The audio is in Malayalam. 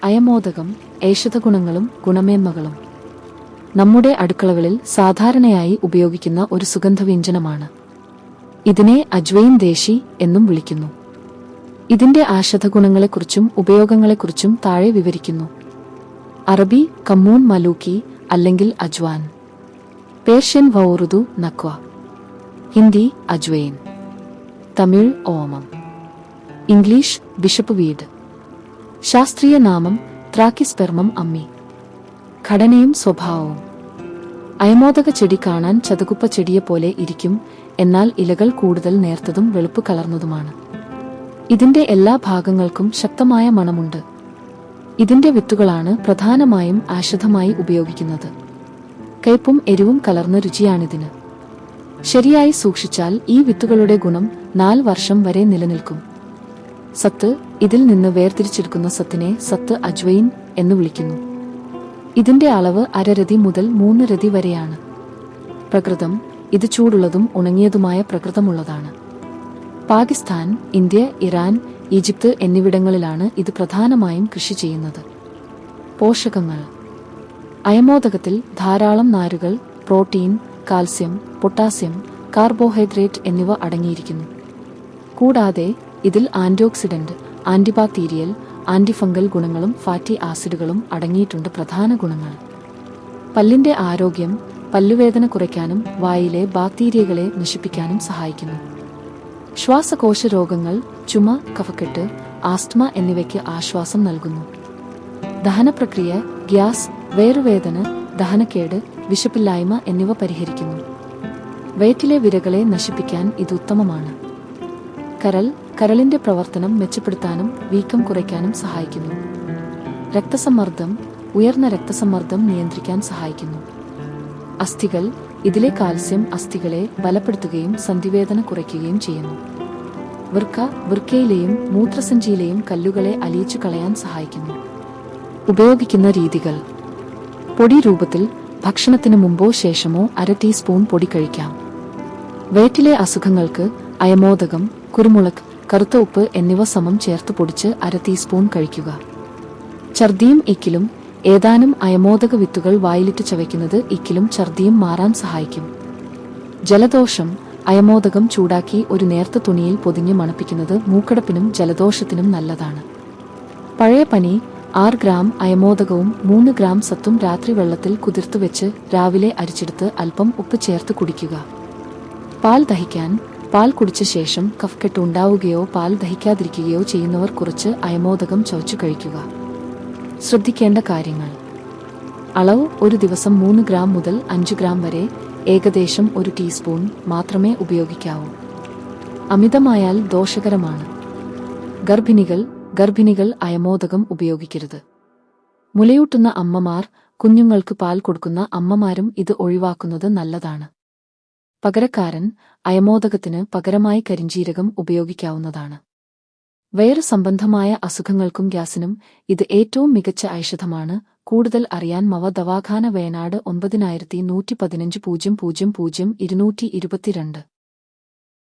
അയമോദകം ഔഷധഗുണങ്ങളും ഗുണമേന്മകളും. നമ്മുടെ അടുക്കളകളിൽ സാധാരണയായി ഉപയോഗിക്കുന്ന ഒരു സുഗന്ധവ്യഞ്ജനമാണ്. ഇതിനെ അജ്വൈൻ ദേശി എന്നും വിളിക്കുന്നു. ഇതിന്റെ ഔഷധഗുണങ്ങളെക്കുറിച്ചും ഉപയോഗങ്ങളെക്കുറിച്ചും താഴെ വിവരിക്കുന്നു. അറബി കമ്മൂൺ മലൂക്കി അല്ലെങ്കിൽ അജ്വാൻ, പേർഷ്യൻ വൗറുദു നക്വ, Hindi ajwain, Tamil omam, English bishop weed. ശാസ്ത്രീയ നാമം ത്രാക്കിസ്പെർമം അമ്മി. ഘടനയും സ്വഭാവവും. അയമോദക ചെടി കാണാൻ ചതുകുപ്പ ചെടിയെപ്പോലെ ഇരിക്കും, എന്നാൽ ഇലകൾ കൂടുതൽ നേർത്തതും വെളുപ്പ് കലർന്നതുമാണ്. ഇതിന്റെ എല്ലാ ഭാഗങ്ങൾക്കും ശക്തമായ മണമുണ്ട്. ഇതിന്റെ വിത്തുകളാണ് പ്രധാനമായും ഔഷധമായി ഉപയോഗിക്കുന്നത്. കയ്പും എരിവും കലർന്ന രുചിയാണിതിന്. ശരിയായി സൂക്ഷിച്ചാൽ ഈ വിത്തുകളുടെ ഗുണം 4 വർഷം വരെ നിലനിൽക്കും. സത്ത്. ഇതിൽ നിന്ന് വേർതിരിച്ചെടുക്കുന്ന സത്തിനെ സത്ത് അജ്വൈൻ എന്ന് വിളിക്കുന്നു. ഇതിന്റെ അളവ് 1/2 രതി മുതൽ 3 രതി വരെയാണ്. പ്രകൃതം. ഇത് ചൂടുള്ളതും ഉണങ്ങിയതുമായ പ്രകൃതമുള്ളതാണ്. പാകിസ്ഥാൻ, ഇന്ത്യ, ഇറാൻ, ഈജിപ്ത് എന്നിവിടങ്ങളിലാണ് ഇത് പ്രധാനമായും കൃഷി ചെയ്യുന്നത്. പോഷകങ്ങൾ. അയമോദകത്തിൽ ധാരാളം നാരുകൾ, പ്രോട്ടീൻ, കാൽസ്യം, പൊട്ടാസ്യം, കാർബോഹൈഡ്രേറ്റ് എന്നിവ അടങ്ങിയിരിക്കുന്നു. കൂടാതെ ഇതിൽ ആന്റിഓക്സിഡന്റ്, ആന്റിബാക്ടീരിയൽ, ആന്റിഫംഗൽ ഗുണങ്ങളും ഫാറ്റി ആസിഡുകളും അടങ്ങിയിട്ടുണ്ട്. പ്രധാന ഗുണങ്ങൾ: പല്ലിന്റെ ആരോഗ്യം. പല്ലുവേദന കുറയ്ക്കാനും വായിലെ ബാക്ടീരിയകളെ നശിപ്പിക്കാനും സഹായിക്കുന്നു. ശ്വാസകോശ രോഗങ്ങൾ, ചുമ, കഫക്കെട്ട്, ആസ്ത്മ എന്നിവയ്ക്ക് ആശ്വാസം നൽകുന്നു. ദഹനപ്രക്രിയ. ഗ്യാസ്, വയറുവേദന, ദഹനക്കേട്, വിശപ്പില്ലായ്മ എന്നിവ പരിഹരിക്കുന്നു. വയറ്റിലെ വിരകളെ നശിപ്പിക്കാൻ ഇത് ഉത്തമമാണ്. കരൾ. കരളിന്റെ പ്രവർത്തനം മെച്ചപ്പെടുത്താനും വീക്കം കുറയ്ക്കാനും സഹായിക്കുന്നു. രക്തസമ്മർദ്ദം. ഉയർന്ന രക്തസമ്മർദ്ദം നിയന്ത്രിക്കാൻ സഹായിക്കുന്നു. അസ്ഥികൾ. ഇതിലെ കാൽസ്യം അസ്ഥികളെ ബലപ്പെടുത്തുകയും സന്ധിവേദന കുറയ്ക്കുകയും ചെയ്യുന്നു. വൃക്ക. വൃക്കയിലെയും മൂത്രസഞ്ചിയിലെയും കല്ലുകളെ അലിയിച്ചു കളയാൻ സഹായിക്കുന്നു. ഉപയോഗിക്കുന്ന രീതികൾ: പൊടി രൂപത്തിൽ ഭക്ഷണത്തിന് മുമ്പോ ശേഷമോ 1/2 ടീസ്പൂൺ പൊടി കഴിക്കാം. വയറ്റിലെ അസുഖങ്ങൾക്ക് അയമോദകം, കുരുമുളക്, കറുത്ത ഉപ്പ് എന്നിവ സമം ചേർത്ത് പൊടിച്ച് 1/2 ടീസ്പൂൺ കഴിക്കുക. ഛർദിയും ഇക്കിലും. ഏതാനും അയമോദക വിത്തുകൾ വായിലിട്ട് ചവയ്ക്കുന്നത് ഇക്കിലും ഛർദിയും മാറാൻ സഹായിക്കും. ജലദോഷം. അയമോദകം ചൂടാക്കി ഒരു നേർത്ത തുണിയിൽ പൊതിഞ്ഞ് മണപ്പിക്കുന്നത് മൂക്കടപ്പിനും ജലദോഷത്തിനും നല്ലതാണ്. പഴയ പനി. 6 ഗ്രാം അയമോദകവും 3 ഗ്രാം സത്തും രാത്രി വെള്ളത്തിൽ കുതിർത്തു വെച്ച് രാവിലെ അരിച്ചെടുത്ത് അല്പം ഉപ്പ് ചേർത്ത് കുടിക്കുക. പാൽ ദഹിക്കാൻ. പാൽ കുടിച്ച ശേഷം കഫക്കെട്ട് ഉണ്ടാവുകയോ പാൽ ദഹിക്കാതിരിക്കുകയോ ചെയ്യുന്നവർ കുറച്ച് അയമോദകം ചവച്ചു കഴിക്കുക. ശ്രദ്ധിക്കേണ്ട കാര്യങ്ങൾ: അളവ്: ഒരു ദിവസം 3 ഗ്രാം മുതൽ 5 ഗ്രാം വരെ, ഏകദേശം 1 ടീസ്പൂൺ മാത്രമേ ഉപയോഗിക്കാവൂ. അമിതമായാൽ ദോഷകരമാണ്. ഗർഭിണികൾ അയമോദകം ഉപയോഗിക്കരുത്. മുലയൂട്ടുന്ന അമ്മമാർ, കുഞ്ഞുങ്ങൾക്ക് പാൽ കൊടുക്കുന്ന അമ്മമാരും ഇത് ഒഴിവാക്കുന്നത് നല്ലതാണ്. പകരക്കാരൻ. അയമോദകത്തിന് പകരമായി കരിഞ്ജീരകം ഉപയോഗിക്കാവുന്നതാണ്. വയറ് സംബന്ധമായ അസുഖങ്ങൾക്കും ഗ്യാസിനും ഇത് ഏറ്റവും മികച്ച ഔഷധമാണ്. കൂടുതൽ അറിയാൻ മവ ദവാഖാന, വയനാട് 9115 00 222.